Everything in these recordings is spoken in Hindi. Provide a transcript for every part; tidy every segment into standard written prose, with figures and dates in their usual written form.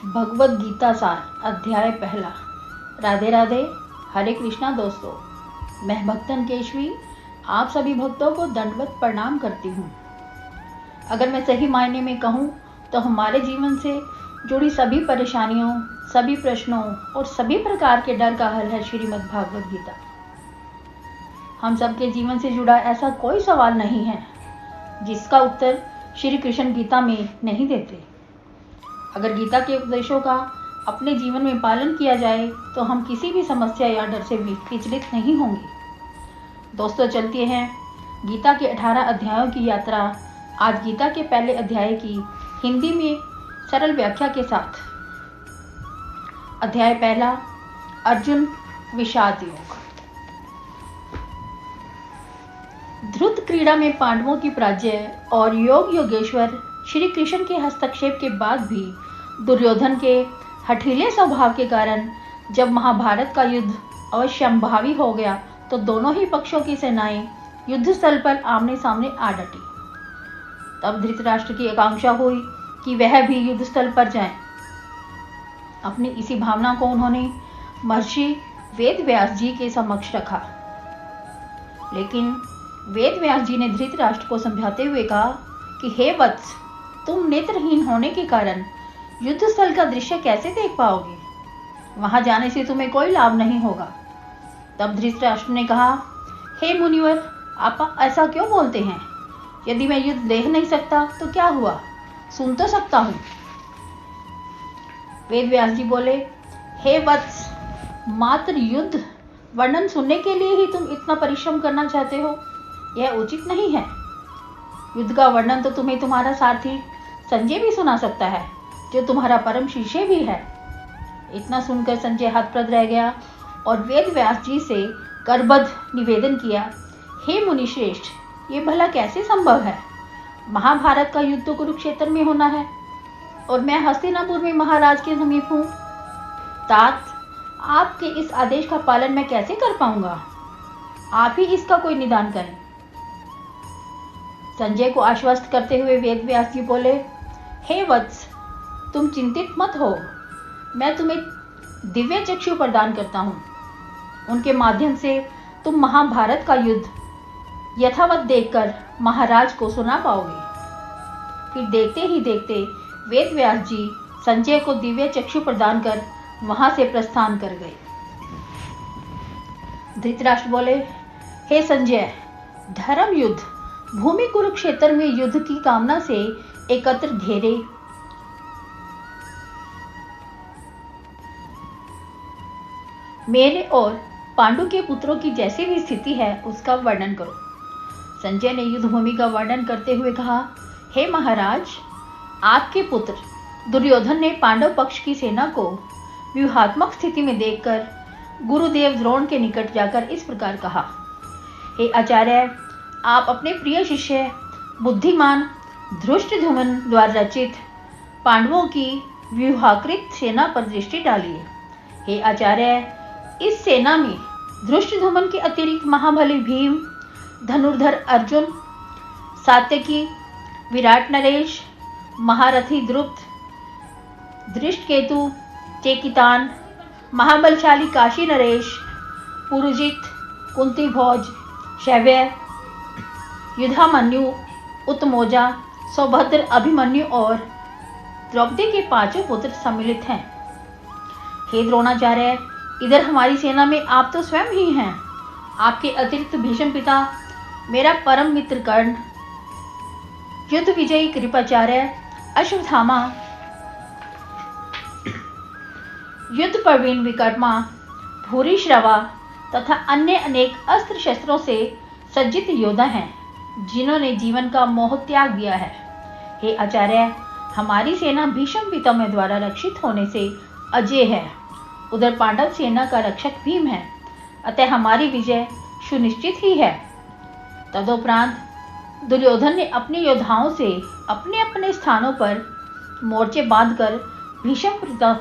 भगवद गीता सार अध्याय पहला। राधे राधे, हरे कृष्णा दोस्तों। मैं भक्तन केशवी आप सभी भक्तों को दंडवत प्रणाम करती हूँ। अगर मैं सही मायने में कहूँ तो हमारे जीवन से जुड़ी सभी परेशानियों, सभी प्रश्नों और सभी प्रकार के डर का हल है श्रीमद् भागवत गीता। हम सबके जीवन से जुड़ा ऐसा कोई सवाल नहीं है जिसका उत्तर श्री कृष्ण गीता में नहीं देते। अगर गीता के उपदेशों का अपने जीवन में पालन किया जाए तो हम किसी भी समस्या या डर से विचलित नहीं होंगे। दोस्तों, चलते हैं गीता के 18 अध्यायों की यात्रा आज गीता के पहले अध्याय की हिंदी में सरल व्याख्या के साथ। अध्याय पहला, अर्जुन विषाद योग। ध्रुत क्रीड़ा में पांडवों की पराजय और योग योगेश्वर श्री कृष्ण के हस्तक्षेप के बाद भी दुर्योधन के हठीले स्वभाव के कारण जब महाभारत का युद्ध अवश्यंभावी हो गया तो दोनों ही पक्षों की सेनाएं युद्ध स्थल पर आमने सामने आ डटी। तब धृतराष्ट्र की आकांक्षा हुई कि वह भी युद्ध स्थल पर जाएं। अपनी इसी भावना को उन्होंने महर्षि वेद व्यास जी के समक्ष रखा, लेकिन वेद व्यास जी ने धृतराष्ट्र को समझाते हुए कहा कि हे वत्स, तुम नेत्रहीन होने के कारण युद्ध स्थल का दृश्य कैसे देख पाओगे? वहां जाने से तुम्हें कोई लाभ नहीं होगा। तब धृतराष्ट्र ने कहा, हे मुनिवर, आप ऐसा क्यों बोलते हैं? यदि मैं युद्ध देख नहीं सकता तो क्या हुआ, सुन तो सकता हूं। वेद व्यास जी बोले, हे वत्स, मात्र युद्ध वर्णन सुनने के लिए ही तुम इतना परिश्रम करना चाहते हो, यह उचित नहीं है। युद्ध का वर्णन तो तुम्हें तुम्हारा सारथी संजय भी सुना सकता है, जो तुम्हारा परम शिष्य भी है। इतना सुनकर संजय हतप्रभ रह गया और वेद व्यास जी से करबद्ध निवेदन किया, हे मुनिश्रेष्ठ, ये भला कैसे संभव है? महाभारत का युद्ध तो कुरुक्षेत्र में होना है और मैं हस्तिनापुर में महाराज के समीप हूँ। तात, आपके इस आदेश का पालन मैं कैसे कर पाऊंगा? आप ही इसका कोई निदान करें। संजय को आश्वस्त करते हुए वेद व्यास जी बोले, हे वत्स, तुम चिंतित मत हो। मैं तुम्हें दिव्य चक्षु प्रदान करता हूं। उनके माध्यम से तुम महाभारत का युद्ध यथावत देखकर महाराज को सुना पाओगे। फिर देखते ही देखते वेद व्यास जी संजय को दिव्य चक्षु प्रदान कर वहां से प्रस्थान कर गए। धृतराष्ट्र बोले, हे संजय, धर्म युद्ध भूमि कुरुक्षेत्र में युद्ध की कामना से एकत्र घेरे मेरे और पांडु के पुत्रों की जैसी भी स्थिति है उसका वर्णन करो। संजय ने युद्ध भूमि का वर्णन करते हुए कहा, हे महाराज, आपके पुत्र दुर्योधन ने पांडव पक्ष की सेना को व्यूहात्मक स्थिति में देखकर गुरुदेव द्रोण के निकट जाकर इस प्रकार कहा, हे आचार्य, आप अपने प्रिय शिष्य बुद्धिमान धृष्टद्युम्न द्वारा रचित पांडवों की व्यूहाकृत सेना पर दृष्टि डालिए। हे आचार्य, इस सेना में धृष्टद्युम्न के अतिरिक्त महाबली भीम, धनुर्धर अर्जुन, सात्यकी, विराट नरेश, महारथी द्रुपद, दृष्टकेतु, चेकितान, महाबलशाली काशी नरेश, पुरुजित, कुंती भोज, शैव्य, युधामन्यु, उत्तमौजा, सौभद्र, अभिमन्यु और द्रौपदी के 5 पुत्र सम्मिलित हैं। हे द्रोणाचार्य, इधर हमारी सेना में आप तो स्वयं ही हैं। आपके अतिरिक्त भीष्म पिता, मेरा परम मित्र कर्ण, युद्ध विजयी कृपाचार्य, अश्वत्थामा, युद्ध प्रवीण विकर्मा, भूरिश्रवा तथा अन्य अनेक अस्त्र शस्त्रों से सज्जित योद्धा हैं जिन्होंने जीवन का मोह त्याग दिया है। हे आचार्य, हमारी सेना भीष्म पितामह द्वारा रक्षित होने से अजेय है। उधर पांडव सेना का रक्षक भीम है, अतः हमारी विजय सुनिश्चित ही है। तदुपरांत दुर्योधन ने अपने योद्धाओं से अपने अपने स्थानों पर मोर्चे बांधकर भीष्म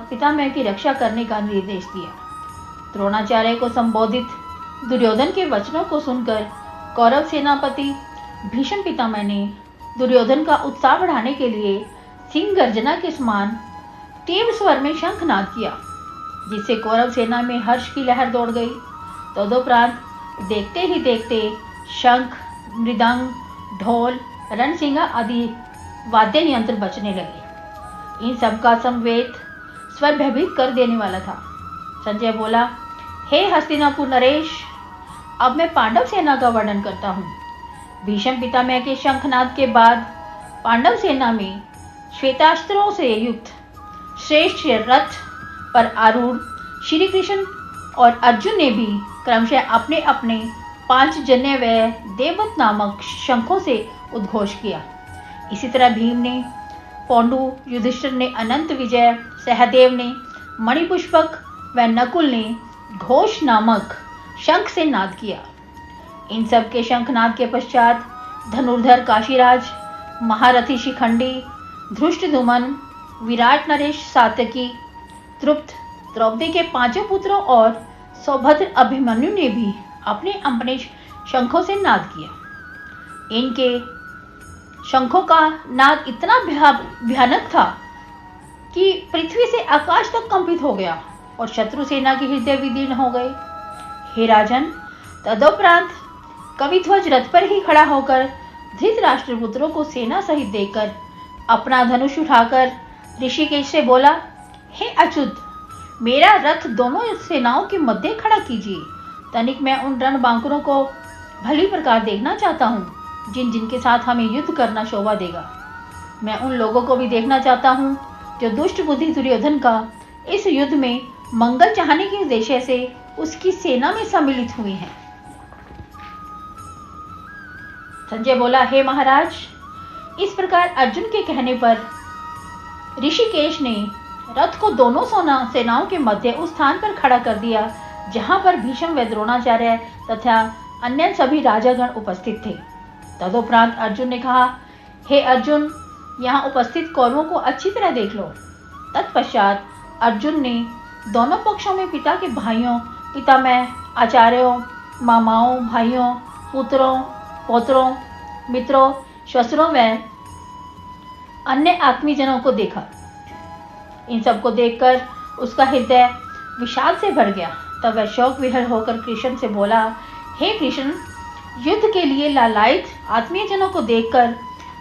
पितामह की रक्षा करने का निर्देश दिया। द्रोणाचार्य को संबोधित दुर्योधन के वचनों को सुनकर कौरव सेनापति भीष्म पितामह ने दुर्योधन का उत्साह बढ़ाने के लिए सिंह गर्जना के समान तीव्र स्वर में शंखनाद किया, जिससे कौरव सेना में हर्ष की लहर दौड़ गई। तदुपरांत देखते ही देखते शंख, मृदंग, ढोल, रणसिंगा आदि वाद्य यंत्र बजने लगे। इन सब का समवेत स्वर भयभीत कर देने वाला था। संजय बोला, हे हस्तिनापुर नरेश, अब मैं पांडव सेना का वर्णन करता हूँ। भीष्म पितामह के शंखनाद के बाद पांडव सेना में श्वेतास्त्रों से युक्त श्रेष्ठ रथ पर आरूढ़ श्री कृष्ण और अर्जुन ने भी क्रमशः अपने अपने 5 जन्य व देववत नामक शंखों से उद्घोष किया। इसी तरह भीम ने, पौंडु, युधिष्ठिर ने अनंत विजय, सहदेव ने मणिपुष्पक व नकुल ने घोष नामक शंख से नाद किया। इन सब के शंखनाद के पश्चात धनुर्धर काशीराज, महारथी शिखंडी, धृष्टद्युम्न, विराट नरेश सात्यकी, तृप्त, द्रौपदी के 5 पुत्रों और सौभद्र अभिमन्यु ने भी अपने अपने शंखों से नाद किया। इनके शंखों का नाद इतना भयानक था कि पृथ्वी से आकाश तक कंपित हो गया और शत्रु सेना के हृदय विदीर्ण हो गए। हे राजन, तदोपरांत कविध्वज रथ पर ही खड़ा होकर धृतराष्ट्र पुत्रों को सेना सहित देखकर अपना धनुष उठाकर ऋषिकेश से बोला, हे अच्युत, मेरा रथ दोनों सेनाओं के मध्य खड़ा कीजिए। तनिक मैं उन रणबांकुरों को भली प्रकार देखना चाहता हूँ जिन जिनके साथ हमें युद्ध करना शोभा देगा। मैं उन लोगों को भी देखना चाहता हूँ जो दुष्ट बुद्धि दुर्योधन का इस युद्ध में मंगल चाहने के उद्देश्य से उसकी सेना में सम्मिलित हुए हैं। संजय बोला, हे महाराज, इस प्रकार अर्जुन के कहने पर ऋषिकेश ने रथ को दोनों सेनाओं के मध्य उस स्थान पर खड़ा कर दिया जहां पर भीष्म व द्रोणाचार्य तथा अन्य सभी राजागण उपस्थित थे। तदुपरांत अर्जुन ने कहा, हे अर्जुन, यहाँ उपस्थित कौरवों को अच्छी तरह देख लो। तत्पश्चात अर्जुन ने दोनों पक्षों में पिता के भाइयों, पितामह, आचार्यों, मामाओं, भाइयों, पुत्रों, पौत्रों, मित्रों, श्वशुरों व अन्य आत्मीजनों को देखा। इन सबको देखकर उसका हृदय विषाद से भर गया। तब वह शोक विहर होकर कृष्ण से बोला, हे कृष्ण, युद्ध के लिए लालायित आत्मीयजनों को देखकर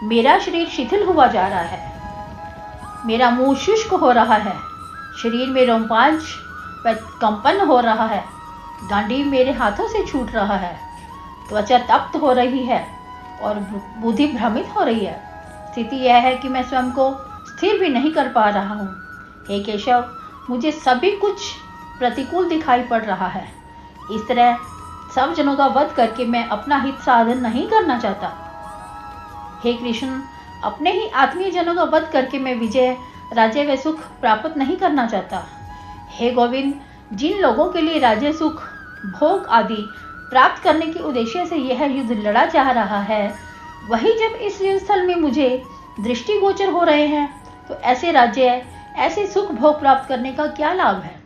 मेरा शरीर शिथिल हुआ जा रहा है, मेरा मुंह शुष्क हो रहा है, शरीर में रोमांच व कंपन हो रहा है, गांडीव मेरे हाथों से छूट रहा है, त्वचा तप्त हो रही है और बुद्धि भ्रमित हो रही है। स्थिति यह है कि मैं स्वयं को स्थिर भी नहीं कर पा रहा हूँ। हे केशव, मुझे सभी कुछ प्रतिकूल दिखाई पड़ रहा है। इस तरह सब जनों का वध करके मैं अपना हित साधन नहीं करना चाहता। हे कृष्ण, अपने ही आत्मीय जनों का वध करके मैं विजय, राज्य व सुख प्राप्त नहीं करना चाहता। हे गोविंद, जिन लोगों के लिए राज्य, सुख, भोग आदि प्राप्त करने के उद्देश्य से यह युद्ध लड़ा जा रहा है, वही जब इस युद्ध स्थल में मुझे दृष्टिगोचर हो रहे हैं, तो ऐसे राज्य, ऐसे सुख भोग प्राप्त करने का क्या लाभ है।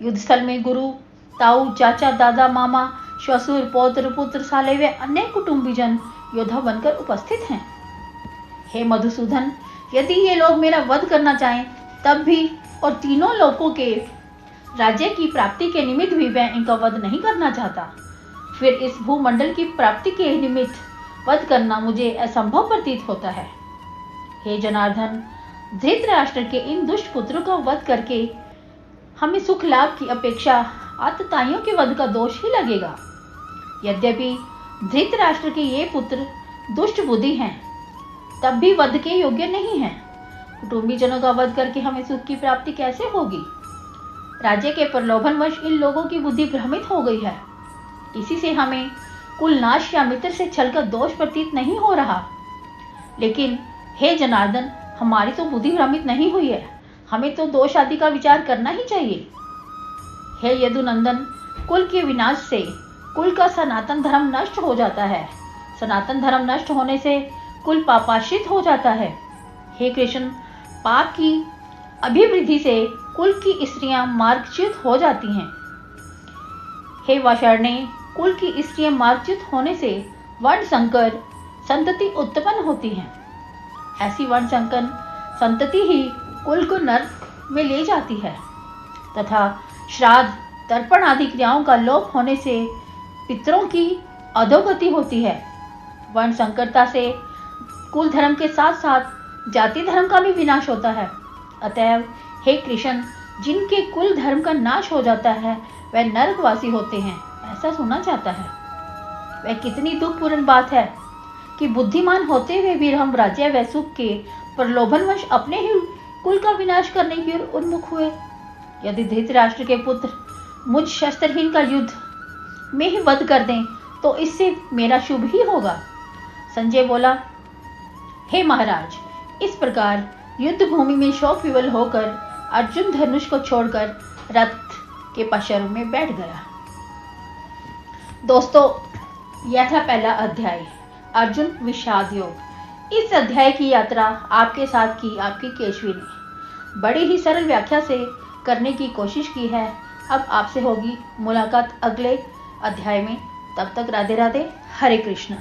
युद्ध स्थल में गुरु, ताऊ, चाचा, दादा, मामा, श्वशुर, पौत्र, पुत्र, साले व अन्य कुटुंबीजन योद्धा बनकर उपस्थित हैं। हे मधुसूदन, यदि ये लोग मेरा वध करना चाहें तब भी, और तीनों लोगों के राज्य की प्राप्ति के निमित्त भी मैं इनका वध नहीं करना चाहता, फिर इस भूमंडल की प्राप्ति के निमित्त वध करना मुझे असंभव प्रतीत होता है। हे जनार्दन, धृतराष्ट्र के इन दुष्ट पुत्रों का वध करके हमें सुख लाभ की अपेक्षा आतताइयों के वध का दोष ही लगेगा। यद्यपि धृतराष्ट्र के ये पुत्र दुष्ट बुद्धि हैं, तब भी वध के योग्य नहीं हैं। कुटुंबीजनों का वध करके हमें सुख की प्राप्ति कैसे होगी। राज्य के प्रलोभनवश इन लोगों की बुद्धि भ्रमित हो गई है। इसी से हमें कुल नाश या मित्र से छल का दोष प्रतीत नहीं हो रहा। लेकिन हे जनार्दन, हमारी तो बुद्धि भ्रमित नहीं हुई है, हमें तो दोष आदि का विचार करना ही चाहिए। हे यदुनंदन, कुल के विनाश से कुल का सनातन धर्म नष्ट हो जाता है, सनातन धर्म नष्ट होने से कुल पापाश्रित हो जाता है। हे कृष्ण, पाप की अभिवृद्धि से कुल की स्त्रियां मार्गच्युत हो जाती हैं। हे वाषार्णे, कुल की स्त्रियां मार्गच्युत होने से वर्ण संकर संतति उत्पन्न होती हैं। ऐसी वर्ण संकर संतति ही कुल को नर्क में ले जाती है तथा श्राद्ध, तर्पण आदि क्रियाओं का लोप होने से पितरों की अधोगति होती है। वर्ण संकरता से कुल धर्म के साथ साथ जाति धर्म का भी विनाश होता है। अतएव हे कृष्ण, जिनके कुल धर्म का नाश हो जाता है वह नरकवासी होते हैं, ऐसा सुना जाता है। वह कितनी दुखपूर्ण बात है कि बुद्धिमान होते हुए भी हम राज्य व सुख के प्रलोभनवश अपने ही कुल का विनाश करने की ओर उन्मुख हुए। यदि धृतराष्ट्र के पुत्र मुझ शस्त्रहीन का युद्ध में ही वध कर दें तो इससे मेरा शुभ ही होगा। संजय बोला, हे महाराज, इस प्रकार युद्ध भूमि में शोक विवल होकर अर्जुन धनुष को छोड़कर रथ के पशर में बैठ गया। दोस्तों, यह था पहला अध्याय, अर्जुन विषाद योग। इस अध्याय की यात्रा आपके साथ की आपकी केशवी ने बड़ी ही सरल व्याख्या से करने की कोशिश की है। अब आपसे होगी मुलाकात अगले अध्याय में। तब तक राधे राधे, हरे कृष्णा।